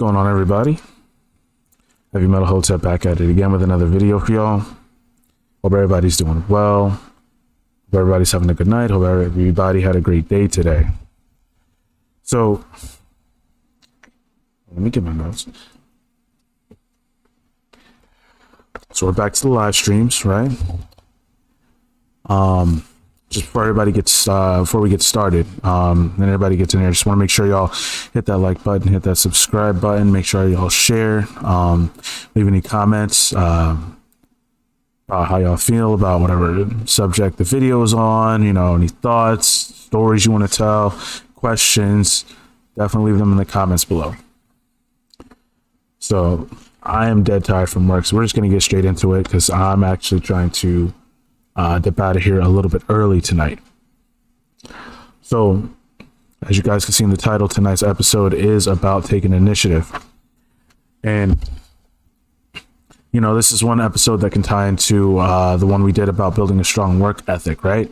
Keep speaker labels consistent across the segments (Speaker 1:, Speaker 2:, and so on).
Speaker 1: going on, everybody? Heavy Metal Hotep back at it again with another video for y'all. Hope everybody's doing well. Hope everybody's having a good night. Hope everybody had a great day today. So, let me get my notes. So we're back to the live streams, right? Just before everybody gets, before we get started, and everybody gets in here, just want to make sure y'all hit that like button, hit that subscribe button, make sure y'all share, leave any comments, about how y'all feel about whatever subject the video is on, you know, any thoughts, stories you want to tell, questions, definitely leave them in the comments below. So I am dead tired from work, so we're just going to get straight into it because I'm actually trying to dip out of here a little bit early tonight. So, as you guys can see in the title, tonight's episode is about taking initiative. And, you know, this is one episode that can tie into the one we did about building a strong work ethic, right?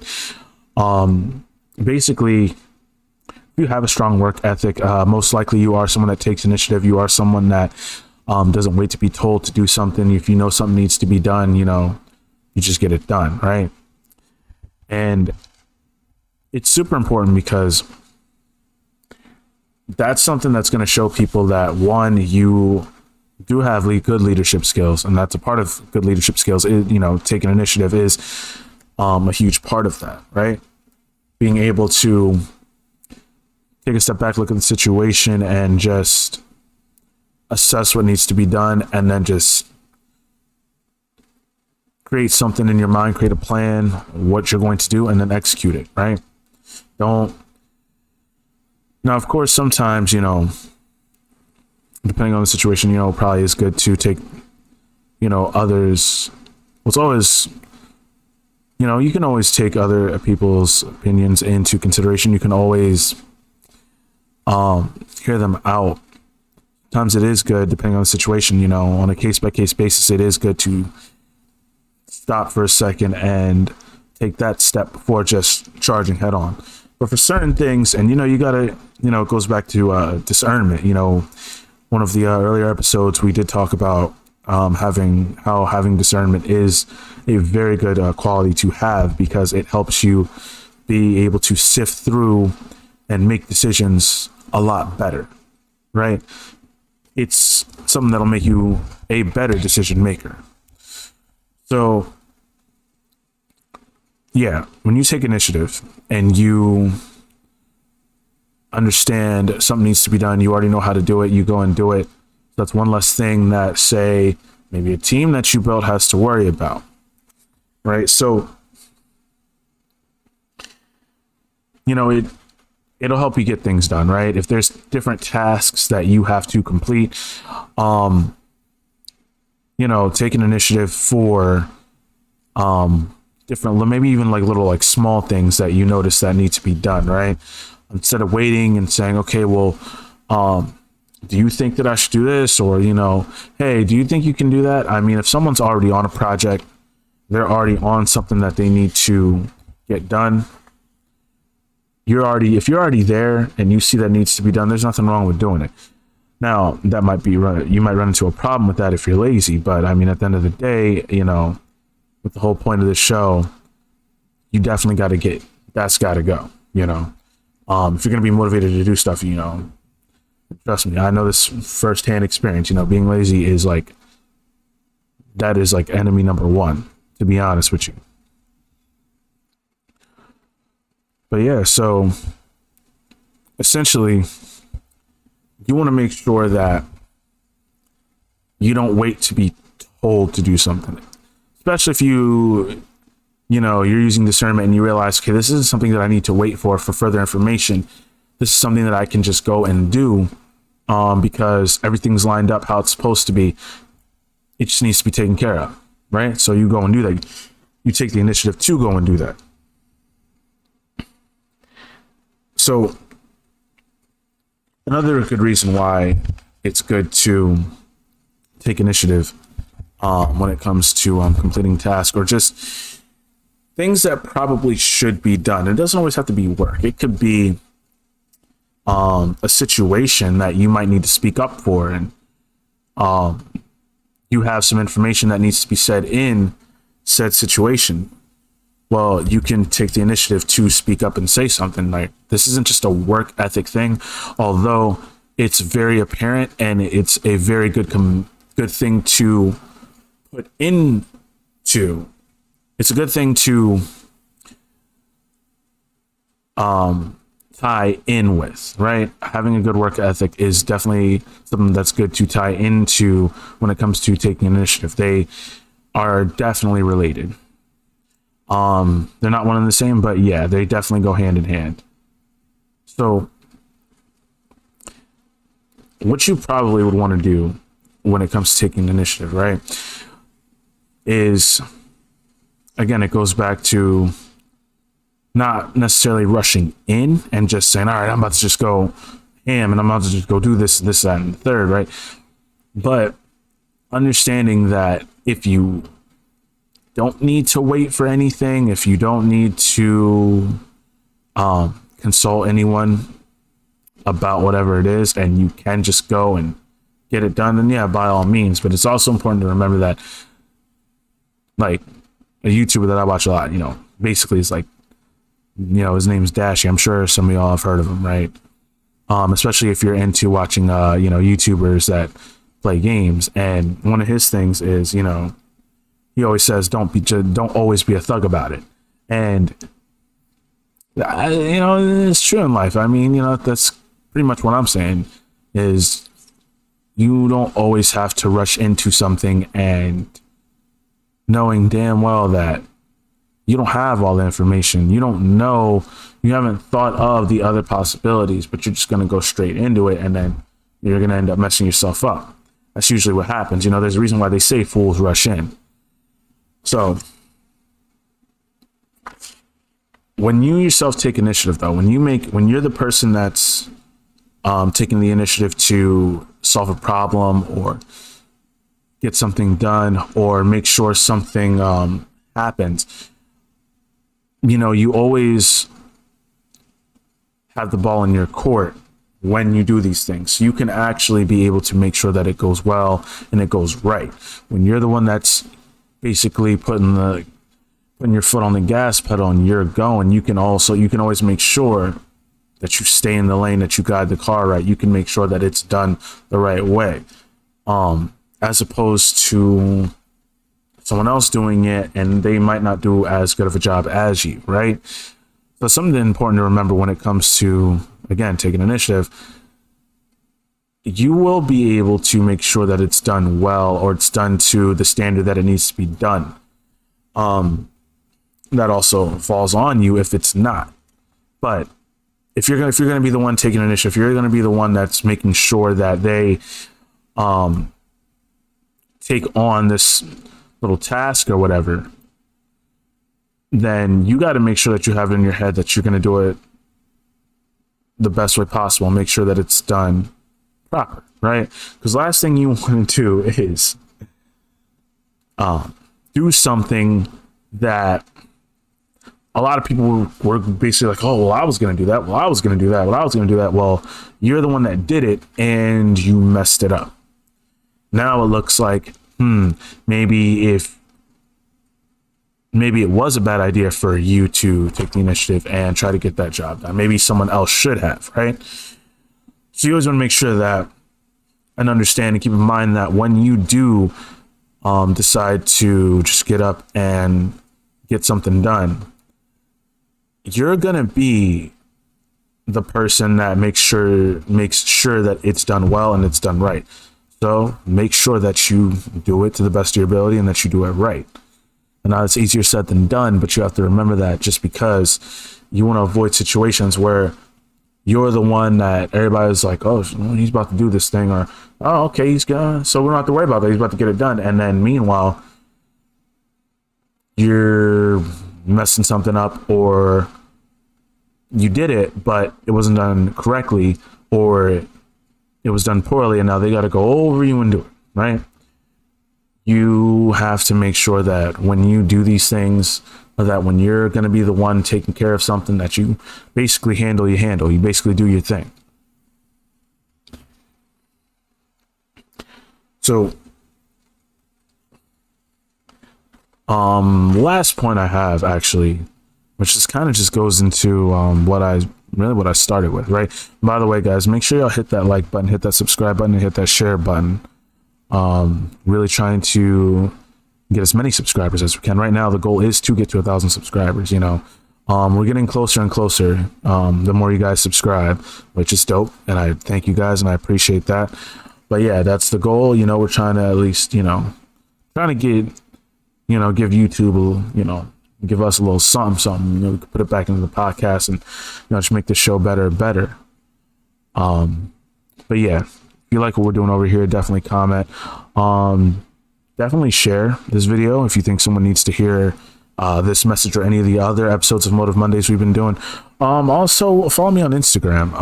Speaker 1: Basically, if you have a strong work ethic, most likely you are someone that takes initiative. You are someone that doesn't wait to be told to do something. If you know something needs to be done, you know, you just get it done, right? And it's super important because that's something that's going to show people that, one, you do have good leadership skills, and that's a part of good leadership skills. You know, taking initiative is a huge part of that, right? Being able to take a step back, look at the situation, and just assess what needs to be done, and then just create something in your mind, create a plan, what you're going to do, and then execute it, right? Now, of course, sometimes, you know, depending on the situation, you know, it probably is good to take, you know, others. It's always, you know, you can always take other people's opinions into consideration. You can always hear them out. Sometimes it is good, depending on the situation, you know, on a case-by-case basis, it is good to stop for a second and take that step before just charging head on. But for certain things, and you know, you gotta, you know, it goes back to discernment. You know, one of the earlier episodes we did talk about having discernment is a very good quality to have, because it helps you be able to sift through and make decisions a lot better, right? It's something that'll make you a better decision maker. So, yeah, when you take initiative and you understand something needs to be done, you already know how to do it, you go and do it. That's one less thing that, say, maybe a team that you built has to worry about, right? So, you know, it'll help you get things done, right? If there's different tasks that you have to complete, you know, take an initiative for different, maybe even like little, like small things that you notice that need to be done, right? Instead of waiting and saying, okay, well, do you think that I should do this? Or, you know, hey, do you think you can do that? I mean, if someone's already on a project, they're already on something that they need to get done. If you're already there and you see that needs to be done, there's nothing wrong with doing it. Now, that might be you might run into a problem with that if you're lazy, but I mean, at the end of the day, you know, with the whole point of this show, you definitely that's got to go, you know. If you're going to be motivated to do stuff, you know, trust me, I know this firsthand experience, you know, being lazy is like enemy number one, to be honest with you. But yeah, so essentially, you want to make sure that you don't wait to be told to do something, especially if you know, you're using discernment and you realize, okay, this isn't something that I need to wait for further information. This is something that I can just go and do because everything's lined up how it's supposed to be. It just needs to be taken care of, right? So you go and do that. You take the initiative to go and do that. So another good reason why it's good to take initiative when it comes to completing tasks or just things that probably should be done. It doesn't always have to be work. It could be a situation that you might need to speak up for, and you have some information that needs to be said in said situation, well, you can take the initiative to speak up and say something. Like, this isn't just a work ethic thing, although it's very apparent and it's a very good thing to put into. It's a good thing to tie in with, right? Having a good work ethic is definitely something that's good to tie into when it comes to taking initiative. They are definitely related. They're not one and the same, but yeah, they definitely go hand in hand. So what you probably would want to do when it comes to taking initiative, right, is, again, it goes back to not necessarily rushing in and just saying, all right, I'm about to just go ham and I'm about to just go do this, that, and the third, right? But understanding that if you don't need to wait for anything, if you don't need to consult anyone about whatever it is, and you can just go and get it done, then yeah, by all means. But it's also important to remember that, like, a YouTuber that I watch a lot, basically is like, his name's Dashy. I'm sure some of y'all have heard of him, right? Especially if you're into watching, YouTubers that play games. And one of his things is, he always says, don't always be a thug about it. And, it's true in life. I mean, that's pretty much what I'm saying is you don't always have to rush into something and knowing damn well that you don't have all the information. You don't know, you haven't thought of the other possibilities, but you're just going to go straight into it, and then you're going to end up messing yourself up. That's usually what happens. There's a reason why they say fools rush in. So when you yourself take initiative, though, when you're the person that's taking the initiative to solve a problem or get something done or make sure something happens, you always have the ball in your court when you do these things. So you can actually be able to make sure that it goes well and it goes right. When you're the one that's basically putting your foot on the gas pedal and you're going, you can always make sure that you stay in the lane, that you guide the car right. You can make sure that it's done the right way. As opposed to someone else doing it and they might not do as good of a job as you, right? So something important to remember when it comes to, again, taking initiative, you will be able to make sure that it's done well, or it's done to the standard that it needs to be done. That also falls on you if it's not. But if you're going to be the one taking initiative, if you're going to be the one that's making sure that they take on this little task or whatever, then you got to make sure that you have it in your head that you're going to do it the best way possible. Make sure that it's done proper, right? Because last thing you want to do is do something that a lot of people were basically like, oh, well, I was going to do that. Well, I was going to do that. Well, I was going to do that. Well, you're the one that did it and you messed it up. Now it looks like, maybe it was a bad idea for you to take the initiative and try to get that job done. Maybe someone else should have, right? So you always want to make sure that and understand and keep in mind that when you do decide to just get up and get something done, you're going to be the person that makes sure that it's done well and it's done right. So make sure that you do it to the best of your ability and that you do it right. And now it's easier said than done, but you have to remember that just because you want to avoid situations where you're the one that everybody's like, oh, he's about to do this thing, or, oh, okay, he's gonna, so we don't have to worry about that. He's about to get it done. And then meanwhile, you're messing something up, or you did it, but it wasn't done correctly, or it was done poorly, and now they got to go over you and do it, right? You have to make sure that when you do these things, or that when you're going to be the one taking care of something, that you basically you basically do your thing. So, last point I have actually, which just kind of just goes into what I started with, right? By the way, guys, make sure y'all hit that like button, hit that subscribe button, and hit that share button. Really trying to get as many subscribers as we can. Right now, the goal is to get to 1,000 subscribers. We're getting closer and closer. The more you guys subscribe, which is dope, and I thank you guys and I appreciate that. But yeah, that's the goal. We're trying to at least, trying to get, give YouTube, give us a little something. We could put it back into the podcast and, just make the show better and better. But yeah, if you like what we're doing over here, definitely comment. Definitely share this video if you think someone needs to hear this message or any of the other episodes of Motive Mondays we've been doing. Also follow me on Instagram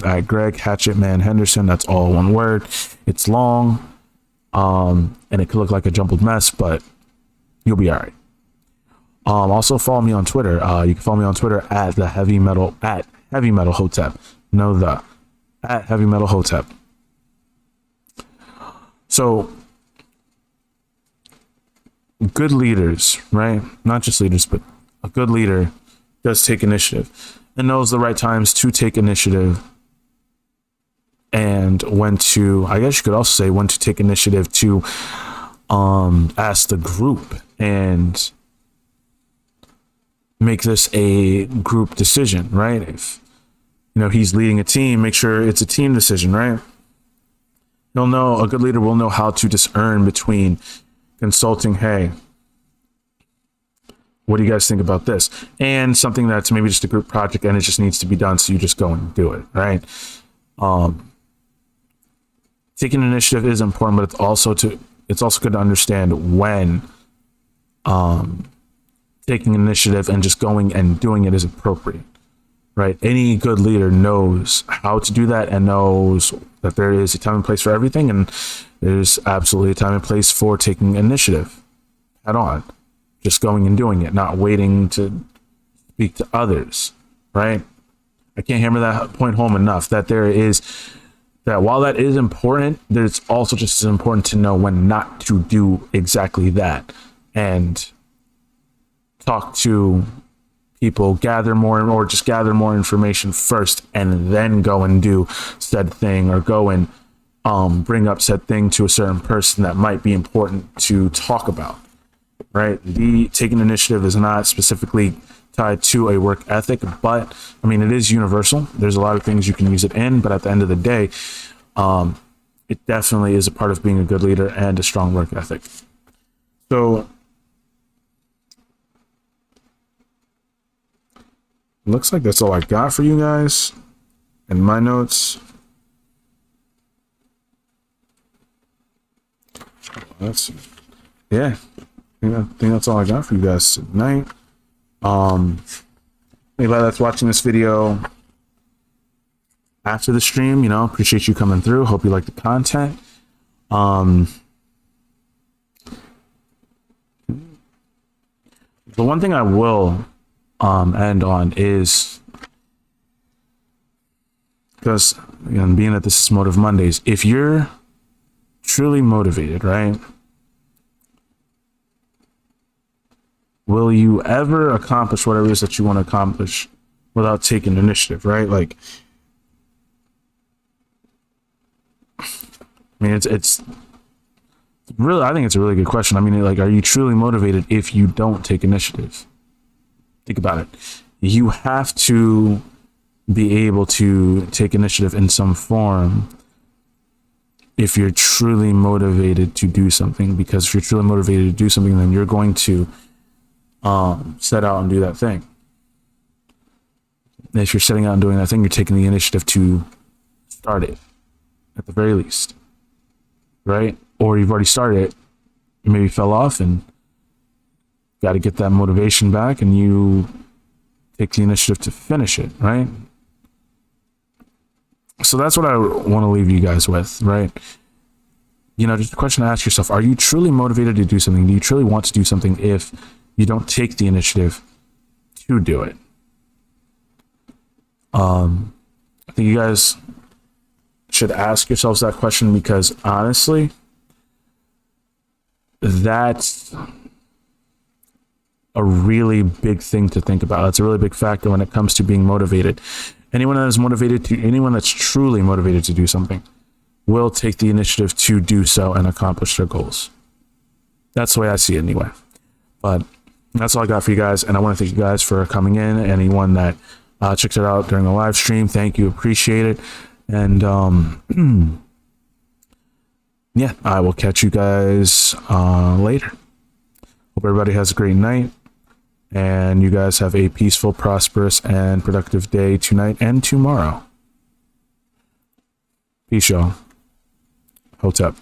Speaker 1: at Greg Hatchetman Henderson. That's all one word. It's long, and it could look like a jumbled mess, but you'll be all right. Also follow me on Twitter. You can follow me on Twitter at Heavy Metal Hotep. At Heavy Metal Hotep. So good leaders, right? Not just leaders, but a good leader does take initiative and knows the right times to take initiative, and when to, I guess you could also say, when to take initiative to ask the group and make this a group decision, right? If he's leading a team, make sure it's a team decision, right? A good leader will know how to discern between consulting, hey, what do you guys think about this? And something that's maybe just a group project and it just needs to be done, so you just go and do it, right? Taking initiative is important, but it's also good to understand when taking initiative and just going and doing it is appropriate, right? Any good leader knows how to do that and knows that there is a time and place for everything, and there's absolutely a time and place for taking initiative head on, just going and doing it, not waiting to speak to others, right? I can't hammer that point home enough, that while that is important, there's also just as important to know when not to do exactly that, and talk to people, gather more information first, and then go and do said thing, or go and bring up said thing to a certain person that might be important to talk about, right? The taking initiative is not specifically tied to a work ethic, but it is universal. There's a lot of things you can use it in, but at the end of the day, it definitely is a part of being a good leader and a strong work ethic. So looks like that's all I got for you guys in my notes. I think that's all I got for you guys tonight. Anybody that's watching this video after the stream, appreciate you coming through. Hope you like the content. The one thing I will end on is, because again, being that this is Motive Mondays, if you're truly motivated, right, will you ever accomplish whatever it is that you want to accomplish without taking initiative, right? Like, it's really, I think it's a really good question. Are you truly motivated if you don't take initiative? Think about it. You have to be able to take initiative in some form if you're truly motivated to do something, because if you're truly motivated to do something, then you're going to set out and do that thing. And if you're setting out and doing that thing, you're taking the initiative to start it, at the very least, right? Or you've already started it, you maybe fell off and got to get that motivation back, and you take the initiative to finish it, right? So that's what I want to leave you guys with, right? Just a question to ask yourself: are you truly motivated to do something? Do you truly want to do something if you don't take the initiative to do it? I think you guys should ask yourselves that question, because honestly, that's a really big thing to think about. It's a really big factor when it comes to being motivated. Anyone that's truly motivated to do something will take the initiative to do so and accomplish their goals. That's the way I see it anyway. But that's all I got for you guys. And I want to thank you guys for coming in. Anyone that checked it out during the live stream, thank you. Appreciate it. And yeah, I will catch you guys later. Hope everybody has a great night. And you guys have a peaceful, prosperous, and productive day tonight and tomorrow. Peace, y'all. Hotep.